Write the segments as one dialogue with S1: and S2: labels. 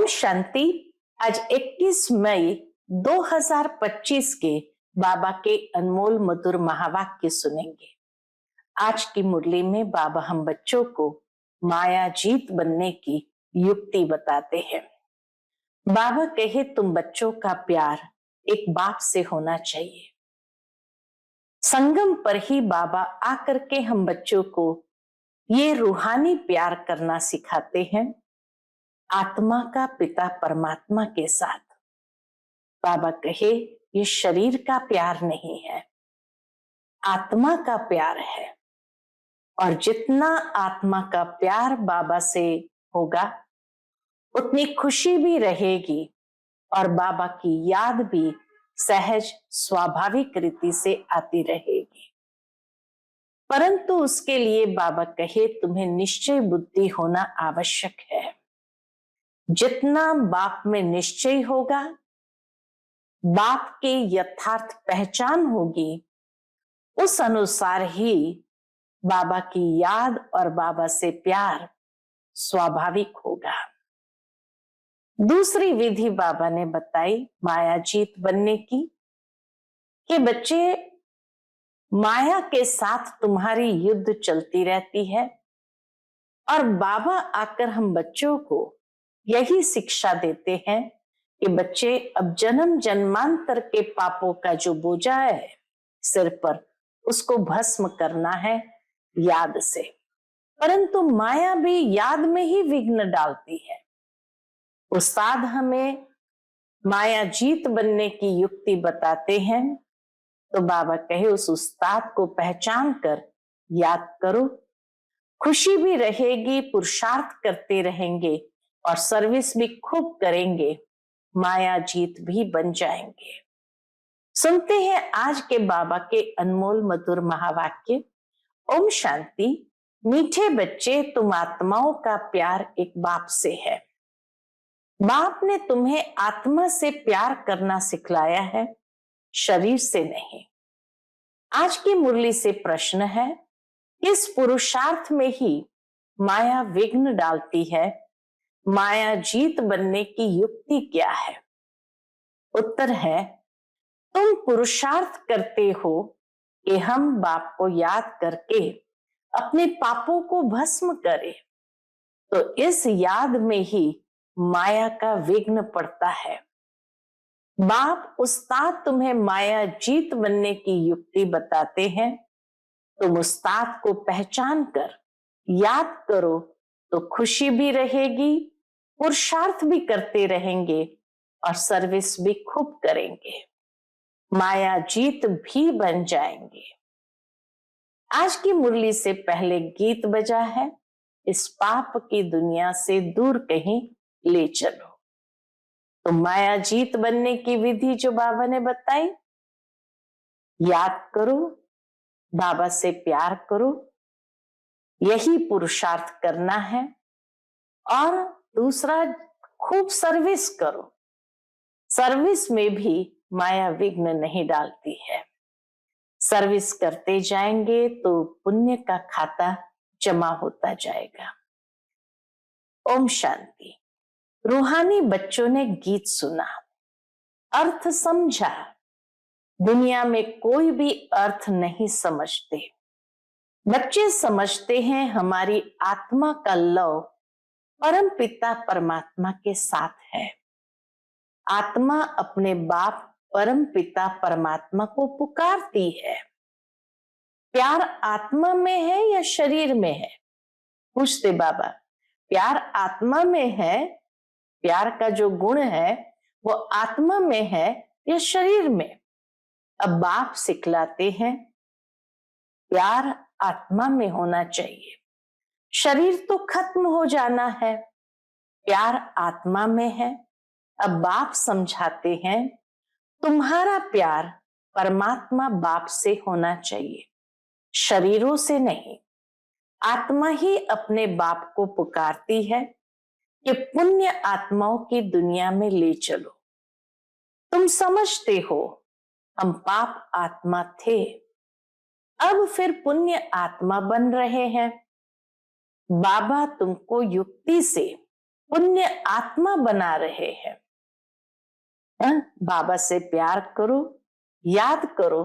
S1: शांति। आज 21 मई 2025 के बाबा के अनमोल मधुर महावाक्य सुनेंगे। आज की मुरली में बाबा हम बच्चों को माया जीत बनने की युक्ति बताते हैं। बाबा कहे तुम बच्चों का प्यार एक बाप से होना चाहिए। संगम पर ही बाबा आकर के हम बच्चों को ये रूहानी प्यार करना सिखाते हैं, आत्मा का पिता परमात्मा के साथ। बाबा कहे ये शरीर का प्यार नहीं है, आत्मा का प्यार है। और जितना आत्मा का प्यार बाबा से होगा उतनी खुशी भी रहेगी और बाबा की याद भी सहज स्वाभाविक रीति से आती रहेगी। परंतु उसके लिए बाबा कहे तुम्हें निश्चय बुद्धि होना आवश्यक है। जितना बाप में निश्चय होगा, बाप के यथार्थ पहचान होगी, उस अनुसार ही बाबा की याद और बाबा से प्यार स्वाभाविक होगा। दूसरी विधि बाबा ने बताई माया जीत बनने की, कि बच्चे माया के साथ तुम्हारी युद्ध चलती रहती है और बाबा आकर हम बच्चों को यही शिक्षा देते हैं कि बच्चे अब जन्म जन्मांतर के पापों का जो बोझा है सिर पर, उसको भस्म करना है याद से। परंतु माया भी याद में ही विघ्न डालती है। उस्ताद हमें माया जीत बनने की युक्ति बताते हैं, तो बाबा कहे उस उस्ताद को पहचान कर याद करो। खुशी भी रहेगी, पुरुषार्थ करते रहेंगे और सर्विस भी खूब करेंगे, माया जीत भी बन जाएंगे। सुनते हैं आज के बाबा के अनमोल मधुर महावाक्य। ओम शांति। मीठे बच्चे, तुम आत्माओं का प्यार एक बाप से है। बाप ने तुम्हें आत्मा से प्यार करना सिखलाया है, शरीर से नहीं। आज की मुरली से प्रश्न है, इस पुरुषार्थ में ही माया विघ्न डालती है, माया जीत बनने की युक्ति क्या है? उत्तर है, तुम पुरुषार्थ करते हो कि हम बाप को याद करके अपने पापों को भस्म करें, तो इस याद में ही माया का विघ्न पड़ता है। बाप उस्ताद तुम्हें माया जीत बनने की युक्ति बताते हैं, तुम उस्ताद को पहचान कर याद करो तो खुशी भी रहेगी, पुरुषार्थ भी करते रहेंगे और सर्विस भी खूब करेंगे, माया जीत भी बन जाएंगे। आज की मुरली से पहले गीत बजा है, इस पाप की दुनिया से दूर कहीं ले चलो। तो माया जीत बनने की विधि जो बाबा ने बताई, याद करो, बाबा से प्यार करो, यही पुरुषार्थ करना है। और दूसरा, खूब सर्विस करो। सर्विस में भी माया विघ्न नहीं डालती है। सर्विस करते जाएंगे तो पुण्य का खाता जमा होता जाएगा। ओम शांति। रूहानी बच्चों ने गीत सुना, अर्थ समझा। दुनिया में कोई भी अर्थ नहीं समझते। बच्चे समझते हैं हमारी आत्मा का लव परम पिता परमात्मा के साथ है। आत्मा अपने बाप परम पिता परमात्मा को पुकारती है। प्यार आत्मा में है या शरीर में है? पूछते बाबा, प्यार आत्मा में है, प्यार का जो गुण है वो आत्मा में है या शरीर में? अब बाप सिखलाते हैं प्यार आत्मा में होना चाहिए, शरीर तो खत्म हो जाना है, प्यार आत्मा में है। अब बाप समझाते हैं तुम्हारा प्यार परमात्मा बाप से होना चाहिए, शरीरों से नहीं। आत्मा ही अपने बाप को पुकारती है कि पुण्य आत्माओं की दुनिया में ले चलो। तुम समझते हो हम पाप आत्मा थे, अब फिर पुण्य आत्मा बन रहे हैं। बाबा तुमको युक्ति से पुण्य आत्मा बना रहे हैं। बाबा से प्यार करो, याद करो,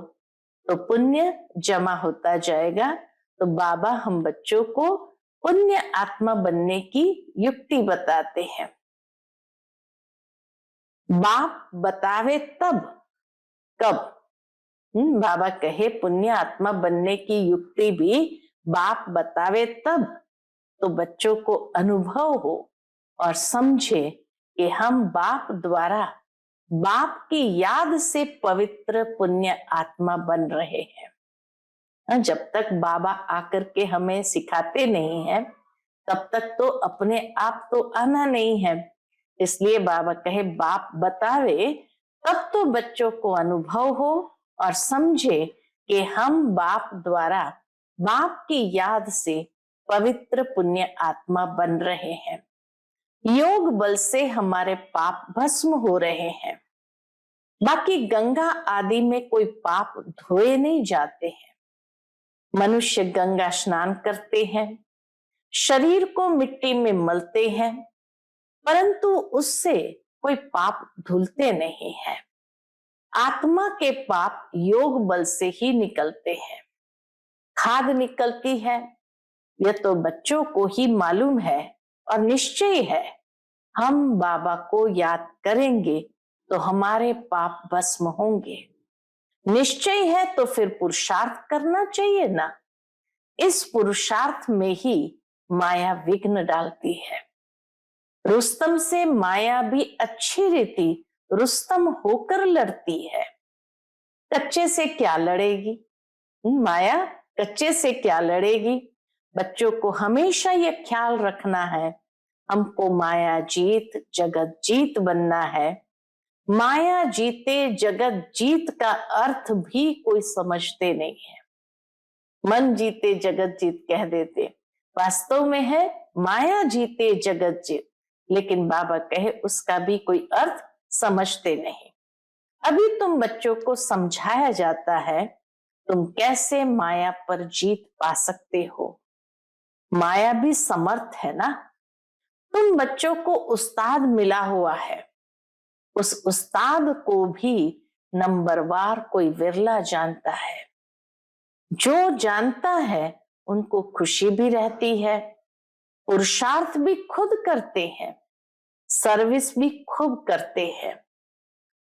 S1: तो पुण्य जमा होता जाएगा। तो बाबा हम बच्चों को पुण्य आत्मा बनने की युक्ति बताते हैं। बाप बतावे तब, कब? बाबा कहे पुण्य आत्मा बनने की युक्ति भी बाप बतावे तब, तो बच्चों को अनुभव हो और समझे कि हम बाप द्वारा, बाप की याद से पवित्र पुण्य आत्मा बन रहे हैं। जब तक बाबा आकर के हमें सिखाते नहीं है, तब तक तो अपने आप तो आना नहीं है। इसलिए बाबा कहे बाप बतावे, तब तो बच्चों को अनुभव हो और समझे कि हम बाप द्वारा, बाप की याद से पवित्र पुण्य आत्मा बन रहे हैं। योग बल से हमारे पाप भस्म हो रहे हैं। बाकी गंगा आदि में कोई पाप धोए नहीं जाते हैं। मनुष्य गंगा स्नान करते हैं, शरीर को मिट्टी में मलते हैं, परंतु उससे कोई पाप धुलते नहीं है। आत्मा के पाप योग बल से ही निकलते हैं। खाद निकलती है, यह तो बच्चों को ही मालूम है और निश्चय है। हम बाबा को याद करेंगे तो हमारे पाप भस्म होंगे। निश्चय है तो फिर पुरुषार्थ करना चाहिए ना। इस पुरुषार्थ में ही माया विघ्न डालती है। रुस्तम से माया भी अच्छी रीति रुस्तम होकर लड़ती है। कच्चे से क्या लड़ेगी माया? कच्चे से क्या लड़ेगी? बच्चों को हमेशा यह ख्याल रखना है, हमको माया जीत जगत जीत बनना है। माया जीते जगत जीत का अर्थ भी कोई समझते नहीं है। मन जीते जगत जीत कह देते, वास्तव में है माया जीते जगत जीत। लेकिन बाबा कहे उसका भी कोई अर्थ समझते नहीं। अभी तुम बच्चों को समझाया जाता है तुम कैसे माया पर जीत पा सकते हो। माया भी समर्थ है ना। तुम बच्चों को उस्ताद मिला हुआ है, उस उस्ताद को भी नंबरवार कोई विरला जानता है। जो जानता है उनको खुशी भी रहती है, पुरुषार्थ भी खुद करते हैं, सर्विस भी खूब करते हैं।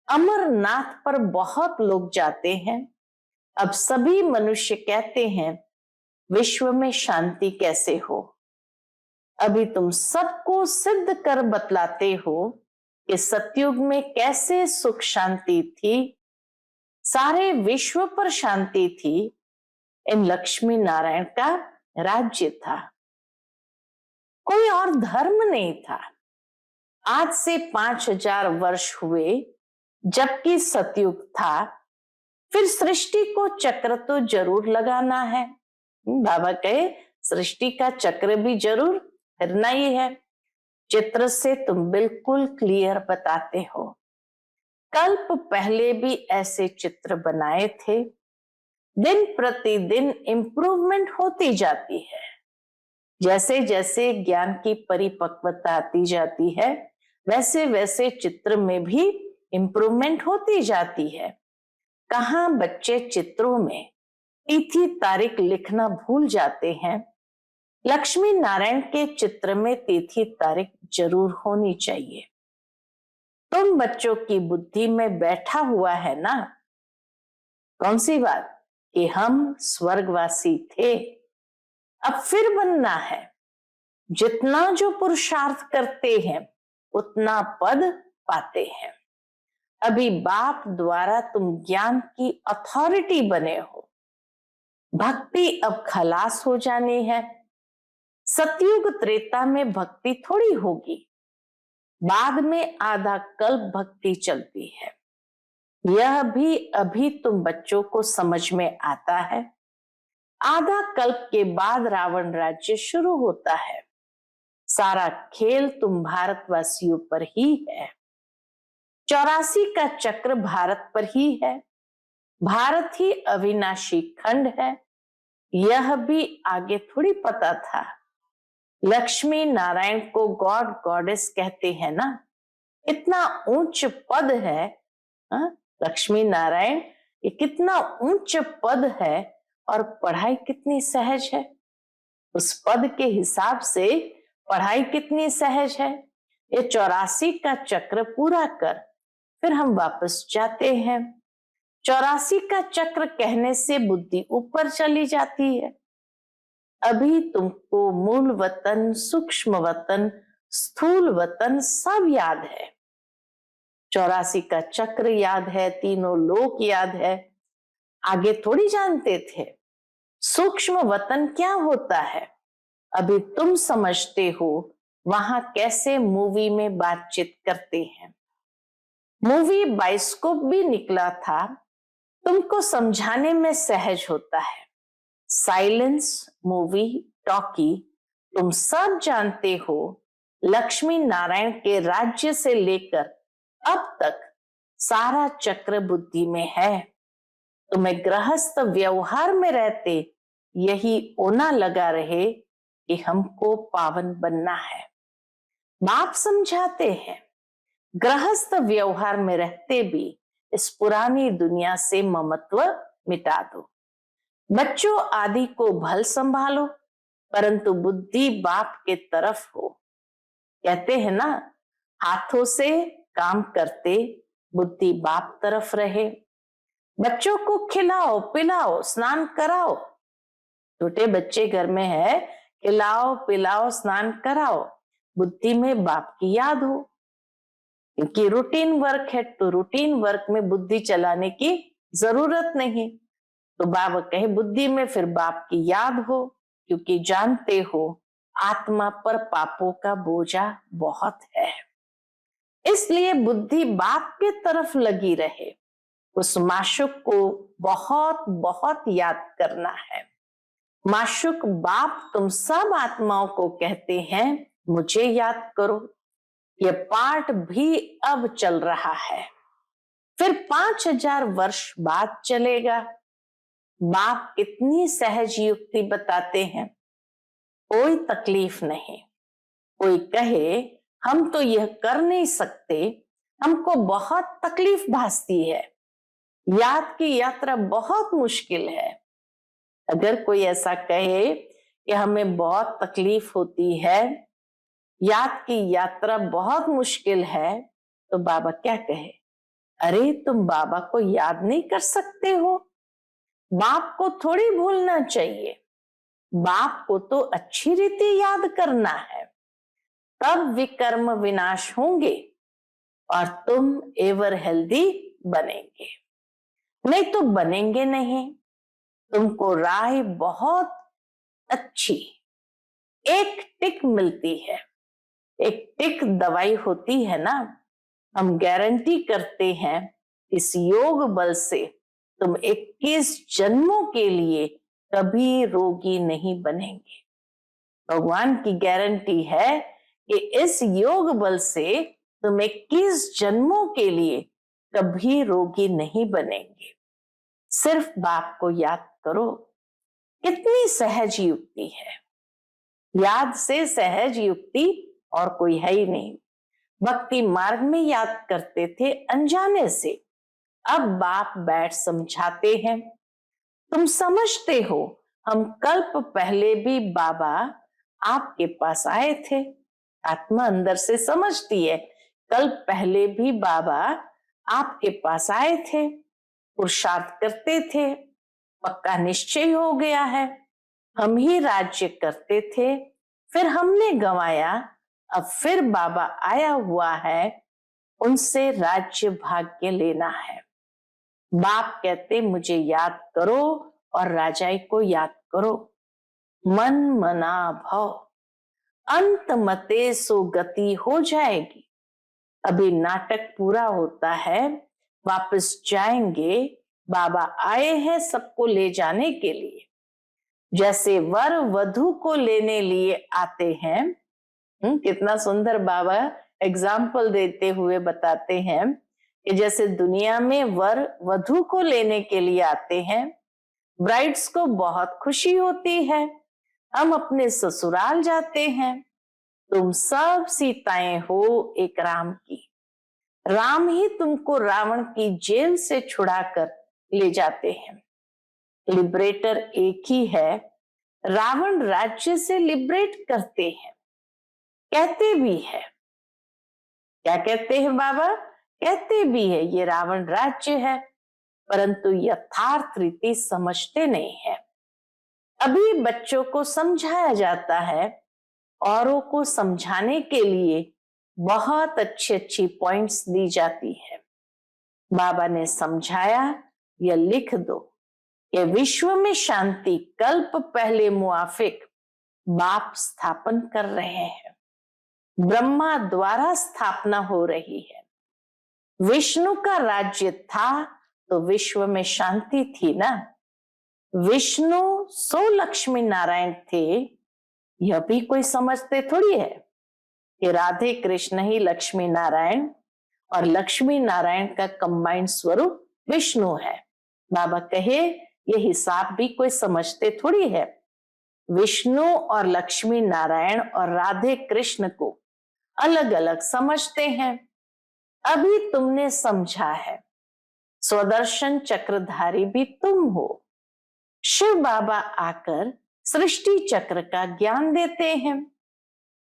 S1: अमरनाथ पर बहुत लोग जाते हैं। अब सभी मनुष्य कहते हैं विश्व में शांति कैसे हो। अभी तुम सबको सिद्ध कर बतलाते हो कि सतयुग में कैसे सुख शांति थी, सारे विश्व पर शांति थी। इन लक्ष्मी नारायण का राज्य था, कोई और धर्म नहीं था। आज से 5000 वर्ष हुए जबकि सतयुग था। फिर सृष्टि को चक्र तो जरूर लगाना है। बाबा कहे सृष्टि का चक्र भी जरूर फिरना ही है। चित्र से तुम बिल्कुल क्लियर बताते हो। कल्प पहले भी ऐसे चित्र बनाए थे। दिन प्रतिदिन इंप्रूवमेंट होती जाती है। जैसे जैसे ज्ञान की परिपक्वता आती जाती है, वैसे वैसे चित्र में भी इंप्रूवमेंट होती जाती है। कहाँ बच्चे चित्रों में तिथि तारीख लिखना भूल जाते हैं। लक्ष्मी नारायण के चित्र में तिथि तारीख जरूर होनी चाहिए। तुम बच्चों की बुद्धि में बैठा हुआ है ना, कौन सी बात कि हम स्वर्गवासी थे, अब फिर बनना है। जितना जो पुरुषार्थ करते हैं उतना पद पाते हैं। अभी बाप द्वारा तुम ज्ञान की अथॉरिटी बने हो। भक्ति अब खलास हो जानी है। सतयुग त्रेता में भक्ति थोड़ी होगी, बाद में आधा कल्प भक्ति चलती है। यह भी अभी तुम बच्चों को समझ में आता है। आधा कल्प के बाद रावण राज्य शुरू होता है। सारा खेल तुम भारतवासियों पर ही है। 84 का चक्र भारत पर ही है। भारत ही अविनाशी खंड है। यह भी आगे थोड़ी पता था। लक्ष्मी नारायण को गॉड गॉडेस कहते हैं ना, इतना ऊंच पद है। लक्ष्मी नारायण ये कितना ऊंच पद है और पढ़ाई कितनी सहज है। उस पद के हिसाब से पढ़ाई कितनी सहज है। ये 84 का चक्र पूरा कर फिर हम वापस जाते हैं। 84 का चक्र कहने से बुद्धि ऊपर चली जाती है। अभी तुमको मूल वतन, सूक्ष्म वतन, स्थूल वतन सब याद है। 84 का चक्र याद है, तीनों लोक याद है, आगे थोड़ी जानते थे। सूक्ष्म वतन क्या होता है अभी तुम समझते हो। वहां कैसे मूवी में बातचीत करते हैं। मूवी बाइस्कोप भी निकला था, तुमको समझाने में सहज होता है। साइलेंस, मूवी, टॉकी तुम सब जानते हो। लक्ष्मी नारायण के राज्य से लेकर अब तक सारा चक्र बुद्धि में है। तुम्हें गृहस्थ व्यवहार में रहते यही ओना लगा रहे कि हमको पावन बनना है। बाप समझाते हैं गृहस्थ व्यवहार में रहते भी इस पुरानी दुनिया से ममत्व मिटा दो। बच्चों आदि को भल संभालो परंतु बुद्धि बाप के तरफ हो। कहते हैं ना, हाथों से काम करते बुद्धि बाप तरफ रहे। बच्चों को खिलाओ पिलाओ स्नान कराओ। छोटे बच्चे घर में है, खिलाओ पिलाओ स्नान कराओ, बुद्धि में बाप की याद हो। क्योंकि रूटीन वर्क है तो रूटीन वर्क में बुद्धि चलाने की जरूरत नहीं। तो बाबा कहे बुद्धि में फिर बाप की याद हो, क्योंकि जानते हो आत्मा पर पापों का बोझा बहुत है। इसलिए बुद्धि बाप के तरफ लगी रहे। उस माशुक को बहुत बहुत याद करना है। माशुक बाप तुम सब आत्माओं को कहते हैं मुझे याद करो। यह पाठ भी अब चल रहा है, फिर 5000 वर्ष बाद चलेगा। बाप कितनी सहज युक्ति बताते हैं, कोई तकलीफ नहीं। कोई कहे हम तो यह कर नहीं सकते, हमको बहुत तकलीफ भासती है, याद की यात्रा बहुत मुश्किल है। अगर कोई ऐसा कहे कि हमें बहुत तकलीफ होती है, याद की यात्रा बहुत मुश्किल है, तो बाबा क्या कहे, अरे तुम बाबा को याद नहीं कर सकते हो। बाप को थोड़ी भूलना चाहिए, बाप को तो अच्छी रीति याद करना है, तब विकर्म विनाश होंगे और तुम एवर हेल्दी बनेंगे। नहीं तो बनेंगे नहीं। तुमको राह बहुत अच्छी एक टिक मिलती है। एक टिक दवाई होती है ना, हम गारंटी करते हैं इस योग बल से तुम 21 जन्मों के लिए कभी रोगी नहीं बनेंगे। भगवान की गारंटी है कि इस योग बल से तुम 21 जन्मों के लिए कभी रोगी नहीं बनेंगे। सिर्फ बाप को याद करो। कितनी सहज युक्ति है, याद से सहज युक्ति और कोई है ही नहीं। भक्ति मार्ग में याद करते थे अनजाने से, अब बाप बैठ समझाते हैं। तुम समझते हो हम कल्प पहले भी बाबा आपके पास आए थे। आत्मा अंदर से समझती है कल्प पहले भी बाबा आपके पास आए थे, पुरुषार्थ करते थे, पक्का निश्चय हो गया है, हम ही राज्य करते थे, फिर हमने गंवाया, अब फिर बाबा आया हुआ है, उनसे राज्य भाग्य लेना है। बाप कहते मुझे याद करो और राजाई को याद करो। मन मना भव अंत मते सो गति हो जाएगी। अभी नाटक पूरा होता है, वापस जाएंगे। बाबा आए हैं सबको ले जाने के लिए, जैसे वर वधू को लेने लिए आते हैं। कितना सुंदर बाबा एग्जाम्पल देते हुए बताते हैं कि जैसे दुनिया में वर वधू को लेने के लिए आते हैं, ब्राइड्स को बहुत खुशी होती है, हम अपने ससुराल जाते हैं। तुम सब सीताएं हो एक राम की। राम ही तुमको रावण की जेल से छुड़ाकर ले जाते हैं। लिबरेटर एक ही है, रावण राज्य से लिबरेट करते हैं। कहते भी है, क्या कहते हैं बाबा? कहते भी है ये रावण राज्य है, परंतु यथार्थ रीति समझते नहीं है। अभी बच्चों को समझाया जाता है, औरों को समझाने के लिए बहुत अच्छी अच्छी पॉइंट्स दी जाती है। बाबा ने समझाया, यह लिख दो कि विश्व में शांति कल्प पहले मुआफिक बाप स्थापन कर रहे हैं। ब्रह्मा द्वारा स्थापना हो रही है। विष्णु का राज्य था तो विश्व में शांति थी ना। विष्णु सो लक्ष्मी नारायण थे, यह भी कोई समझते थोड़ी है कि राधे कृष्ण ही लक्ष्मी नारायण और लक्ष्मी नारायण का कंबाइंड स्वरूप विष्णु है। बाबा कहे ये हिसाब भी कोई समझते थोड़ी है। विष्णु और लक्ष्मी नारायण और राधे कृष्ण को अलग अलग समझते हैं। अभी तुमने समझा है, स्वदर्शन चक्रधारी भी तुम हो। शिव बाबा आकर सृष्टि चक्र का ज्ञान देते हैं।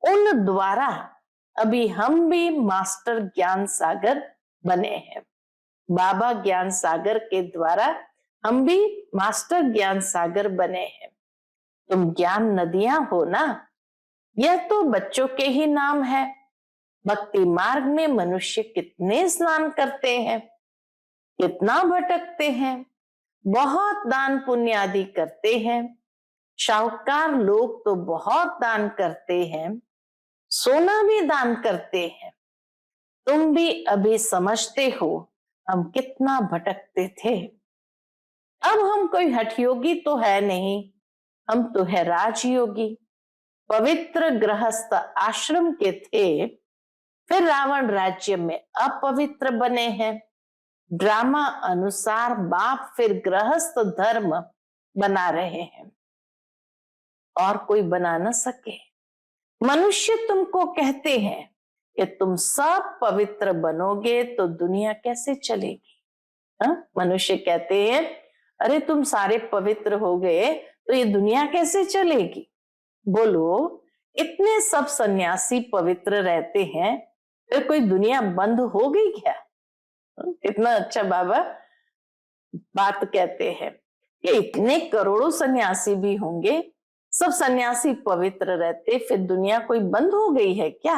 S1: उन द्वारा अभी हम भी मास्टर ज्ञान सागर बने हैं। बाबा ज्ञान सागर के द्वारा हम भी मास्टर ज्ञान सागर बने हैं। तुम ज्ञान नदियां हो ना। यह तो बच्चों के ही नाम है। भक्ति मार्ग में मनुष्य कितने स्नान करते हैं, कितना भटकते हैं, बहुत दान पुण्य आदि करते हैं। शाहूकार लोग तो बहुत दान करते हैं, सोना भी दान करते हैं। तुम भी अभी समझते हो हम कितना भटकते थे। अब हम कोई हठयोगी तो है नहीं, हम तो है राजयोगी। पवित्र गृहस्थ आश्रम के थे, फिर रावण राज्य में अपवित्र बने हैं। ड्रामा अनुसार बाप फिर गृहस्थ धर्म बना रहे हैं, और कोई बना न सके। मनुष्य तुमको कहते हैं कि तुम सब पवित्र बनोगे तो दुनिया कैसे चलेगी। मनुष्य कहते हैं अरे तुम सारे पवित्र हो गए तो ये दुनिया कैसे चलेगी। बोलो, इतने सब सन्यासी पवित्र रहते हैं, फिर कोई दुनिया बंद हो गई क्या? इतना अच्छा बाबा बात कहते हैं कि इतने करोड़ों सन्यासी भी होंगे, सब सन्यासी पवित्र रहते, फिर दुनिया कोई बंद हो गई है क्या?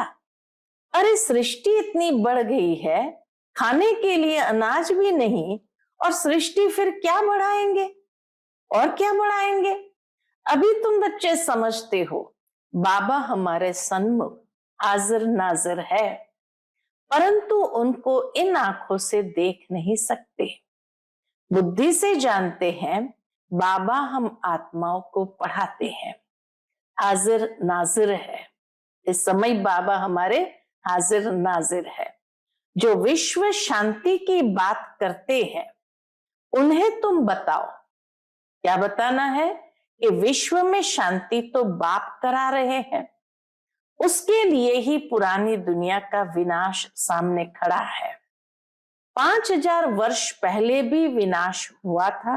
S1: अरे सृष्टि इतनी बढ़ गई है, खाने के लिए अनाज भी नहीं, और सृष्टि फिर क्या बढ़ाएंगे और क्या बढ़ाएंगे? अभी तुम बच्चे समझते हो बाबा हमारे सन्मुख हाजिर नाजिर है, परंतु उनको इन आंखों से देख नहीं सकते। बुद्धि से जानते हैं बाबा हम आत्माओं को पढ़ाते हैं, हाजिर नाजिर है। इस समय बाबा हमारे हाजिर नाजिर है। जो विश्व शांति की बात करते हैं उन्हें तुम बताओ, क्या बताना है कि विश्व में शांति तो बाप करा रहे हैं, उसके लिए ही पुरानी दुनिया का विनाश सामने खड़ा है। 5000 वर्ष पहले भी विनाश हुआ था,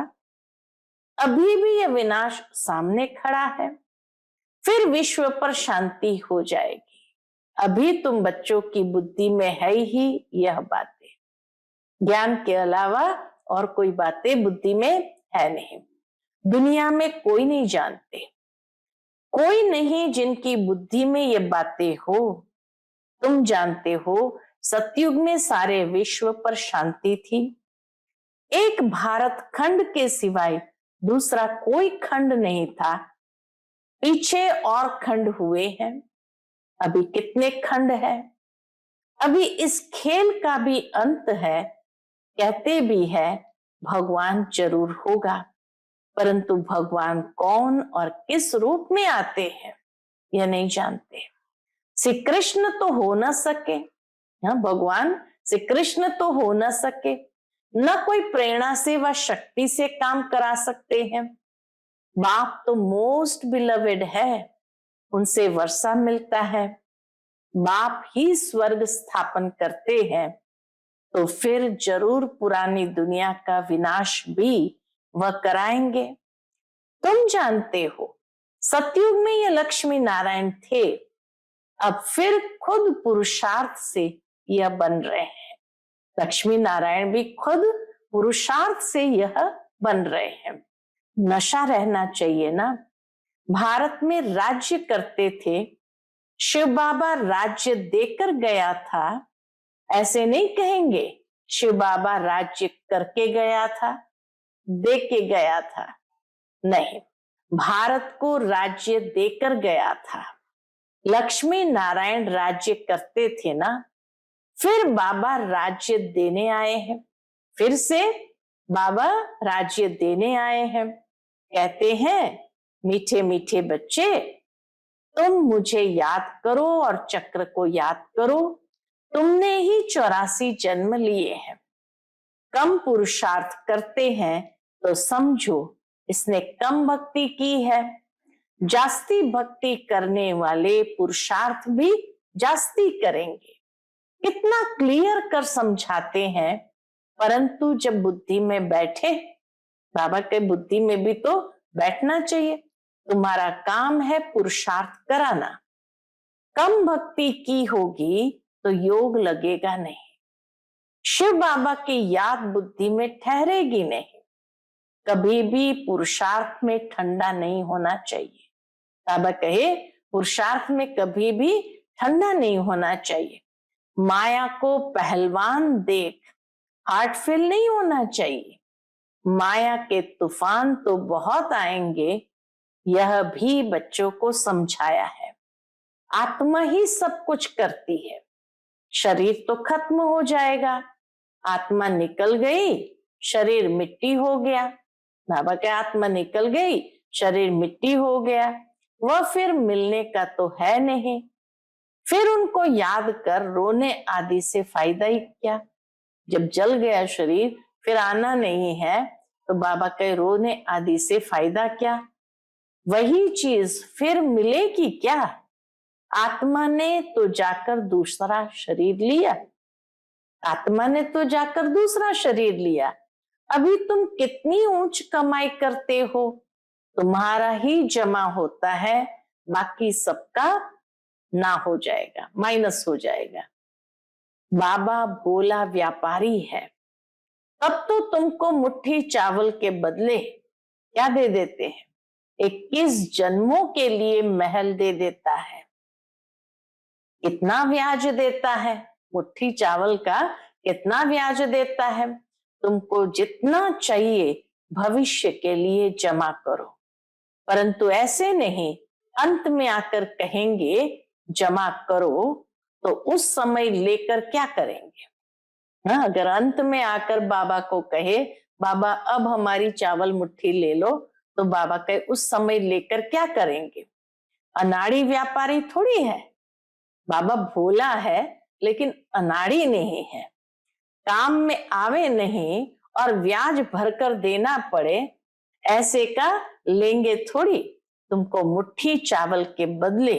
S1: अभी भी यह विनाश सामने खड़ा है, फिर विश्व पर शांति हो जाएगी। अभी तुम बच्चों की बुद्धि में है ही यह बातें, ज्ञान के अलावा और कोई बातें बुद्धि में है नहीं। दुनिया में कोई नहीं जानते, कोई नहीं जिनकी बुद्धि में ये बातें हो। तुम जानते हो सतयुग में सारे विश्व पर शांति थी। एक भारत खंड के सिवाय दूसरा कोई खंड नहीं था। पीछे और खंड हुए हैं, अभी कितने खंड है। अभी इस खेल का भी अंत है। कहते भी है भगवान जरूर होगा, परंतु भगवान कौन और किस रूप में आते हैं यह नहीं जानते। श्री कृष्ण तो हो न सके, भगवान श्री कृष्ण तो हो न सके, न कोई प्रेरणा से व शक्ति से काम करा सकते हैं। बाप तो मोस्ट बिलवेड है, उनसे वर्षा मिलता है, बाप ही स्वर्ग स्थापन करते हैं, तो फिर जरूर पुरानी दुनिया का विनाश भी वह कराएंगे। तुम जानते हो सतयुग में ये लक्ष्मी नारायण थे, अब फिर खुद पुरुषार्थ से यह बन रहे हैं। लक्ष्मी नारायण भी खुद पुरुषार्थ से यह बन रहे हैं। नशा रहना चाहिए ना। भारत में राज्य करते थे, शिव बाबा राज्य देकर गया था, ऐसे नहीं कहेंगे शिव बाबा राज्य करके गया था, दे के गया था। नहीं, भारत को राज्य देकर गया था। लक्ष्मी नारायण राज्य करते थे ना, फिर बाबा राज्य देने आए हैं, फिर से बाबा राज्य देने आए हैं। कहते हैं, मीठे मीठे बच्चे तुम मुझे याद करो और चक्र को याद करो, तुमने ही 84 जन्म लिए हैं। कम पुरुषार्थ करते हैं तो समझो इसने कम भक्ति की है। जास्ती भक्ति करने वाले पुरुषार्थ भी जास्ती करेंगे। कितना क्लियर कर समझाते हैं, परंतु जब बुद्धि में बैठे, बाबा के बुद्धि में भी तो बैठना चाहिए। तुम्हारा काम है पुरुषार्थ कराना। कम भक्ति की होगी तो योग लगेगा नहीं, शिव बाबा की याद बुद्धि में ठहरेगी नहीं। कभी भी पुरुषार्थ में ठंडा नहीं होना चाहिए। बाबा कहे पुरुषार्थ में कभी भी ठंडा नहीं होना चाहिए। माया को पहलवान देख हार्ट फेल नहीं होना चाहिए। माया के तूफान तो बहुत आएंगे, यह भी बच्चों को समझाया है। आत्मा ही सब कुछ करती है। शरीर तो खत्म हो जाएगा, आत्मा निकल गई, शरीर मिट्टी हो गया। बाबा के आत्मा निकल गई, शरीर मिट्टी हो गया, वह फिर मिलने का तो है नहीं। फिर उनको याद कर रोने आदि से फायदा ही क्या। जब जल गया शरीर, फिर आना नहीं है, तो बाबा के रोने आदि से फायदा क्या। वही चीज फिर मिलेगी क्या। आत्मा ने तो जाकर दूसरा शरीर लिया, आत्मा ने तो जाकर दूसरा शरीर लिया। अभी तुम कितनी ऊंच कमाई करते हो, तुम्हारा ही जमा होता है, बाकी सबका ना हो जाएगा, माइनस हो जाएगा। बाबा भोला व्यापारी है, तब तो तुमको मुट्ठी चावल के बदले क्या दे देते हैं, 21 जन्मों के लिए महल दे देता है। कितना ब्याज देता है, मुट्ठी चावल का कितना ब्याज देता है। तुमको जितना चाहिए भविष्य के लिए जमा करो, परंतु ऐसे नहीं अंत में आकर कहेंगे जमा करो, तो उस समय लेकर क्या करेंगे। हाँ, अगर अंत में आकर बाबा को कहे बाबा अब हमारी चावल मुट्ठी ले लो, तो बाबा कहे उस समय लेकर क्या करेंगे। अनाड़ी व्यापारी थोड़ी है, बाबा भोला है लेकिन अनाड़ी नहीं है। काम में आवे नहीं और ब्याज भरकर देना पड़े, ऐसे का लेंगे थोड़ी। तुमको मुट्ठी चावल के बदले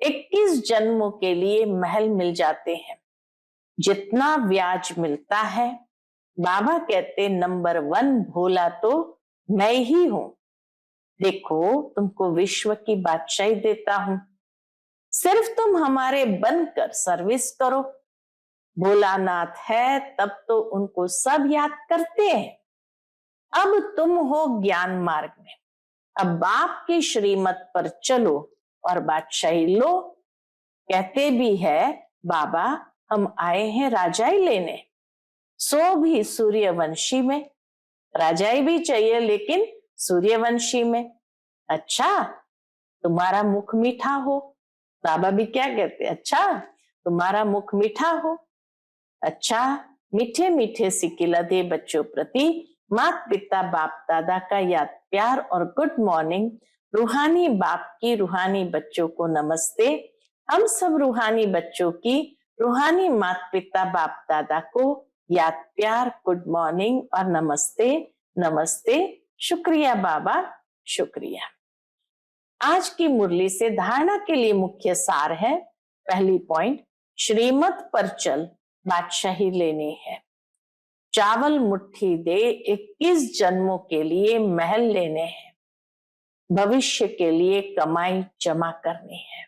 S1: 21 जन्मों के लिए महल मिल जाते हैं। जितना ब्याज मिलता है, बाबा कहते नंबर 1 भोला तो मैं ही हूं। देखो तुमको विश्व की बादशाही देता हूं, सिर्फ तुम हमारे बनकर सर्विस करो। भोलानाथ है तब तो उनको सब याद करते हैं। अब तुम हो ज्ञान मार्ग में, अब बाप की श्रीमत पर चलो और बादशाही लो। कहते भी है बाबा हम आए हैं राजाई लेने, सो भी सूर्यवंशी में। राजाई भी चाहिए लेकिन सूर्यवंशी में। अच्छा तुम्हारा मुख मीठा हो, बाबा भी क्या कहते, अच्छा तुम्हारा मुख मीठा हो। अच्छा मीठे मीठे सिकिलधे बच्चों प्रति माता पिता बाप दादा का याद प्यार और गुड मॉर्निंग। रूहानी बाप की रूहानी बच्चों को नमस्ते। हम सब रूहानी बच्चों की रूहानी माता पिता बाप दादा को याद प्यार, गुड मॉर्निंग और नमस्ते। नमस्ते, शुक्रिया बाबा, शुक्रिया। आज की मुरली से धारणा के लिए मुख्य सार है। पहली पॉइंट, श्रीमत पर चल, बादशाही लेनी है। चावल मुट्ठी दे, 21 जन्मों के लिए महल लेने हैं। भविष्य के लिए कमाई जमा करनी है।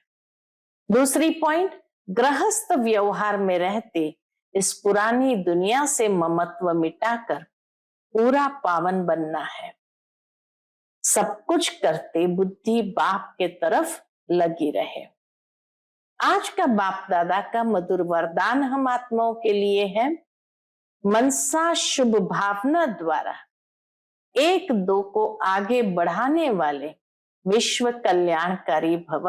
S1: दूसरी पॉइंट, गृहस्थ व्यवहार में रहते इस पुरानी दुनिया से ममत्व मिटाकर पूरा पावन बनना है। सब कुछ करते बुद्धि बाप के तरफ लगी रहे। आज का बाप दादा का मधुर वरदान हम आत्माओं के लिए है। मनसा शुभ भावना द्वारा एक दो को आगे बढ़ाने वाले विश्व कल्याणकारी भव।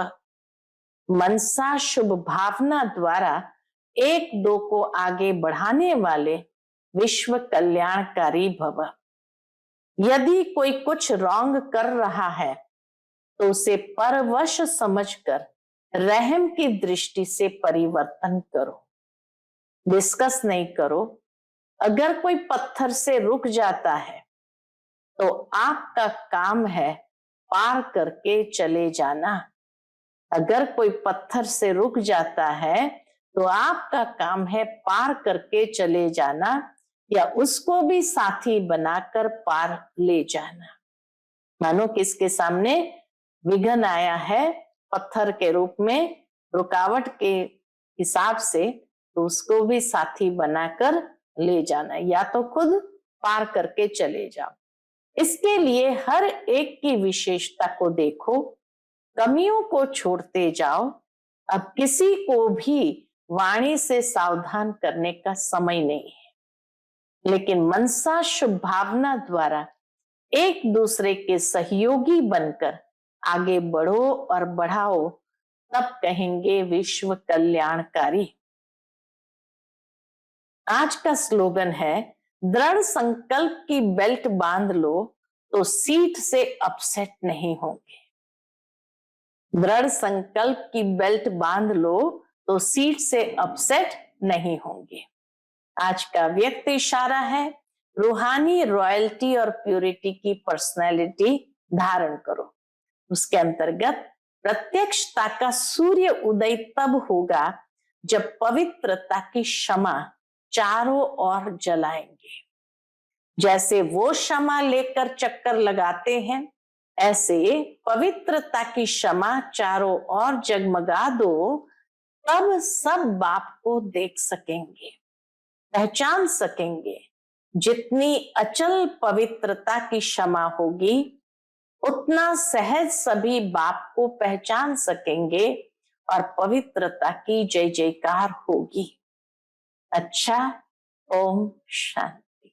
S1: मनसा शुभ भावना द्वारा एक दो को आगे बढ़ाने वाले विश्व कल्याणकारी भव। यदि कोई कुछ रॉन्ग कर रहा है तो उसे परवश समझकर रहम की दृष्टि से परिवर्तन करो। डिस्कस नहीं करो। अगर कोई पत्थर से रुक जाता है तो आपका काम है पार करके चले जाना। अगर कोई पत्थर से रुक जाता है तो आपका काम है पार करके चले जाना, या उसको भी साथी बनाकर पार ले जाना। मानो किसके सामने विघ्न आया है पत्थर के रूप में, रुकावट के हिसाब से, तो उसको भी साथी बनाकर ले जाना, या तो खुद पार करके चले जाओ। इसके लिए हर एक की विशेषता को देखो, कमियों को छोड़ते जाओ। अब किसी को भी वाणी से सावधान करने का समय नहीं है, लेकिन मनसा शुभ भावना द्वारा एक दूसरे के सहयोगी बनकर आगे बढ़ो और बढ़ाओ, तब कहेंगे विश्व कल्याणकारी। आज का स्लोगन है, दृढ़ संकल्प की बेल्ट बांध लो तो सीट से अपसेट नहीं होंगे। दृढ़ संकल्प की बेल्ट बांध लो तो सीट से अपसेट नहीं होंगे। आज का व्यक्त इशारा है, रूहानी रॉयल्टी और प्यूरिटी की पर्सनैलिटी धारण करो। उसके अंतर्गत प्रत्यक्षता का सूर्य उदय तब होगा जब पवित्रता की क्षमा चारों ओर जलाएंगे। जैसे वो क्षमा लेकर चक्कर लगाते हैं, ऐसे पवित्रता की क्षमा चारों ओर जगमगा दो, तब सब बाप को देख सकेंगे, पहचान सकेंगे। जितनी अचल पवित्रता की क्षमा होगी, उतना सहज सभी बाप को पहचान सकेंगे और पवित्रता की जय जयकार होगी। अच्छा, ओम शांति।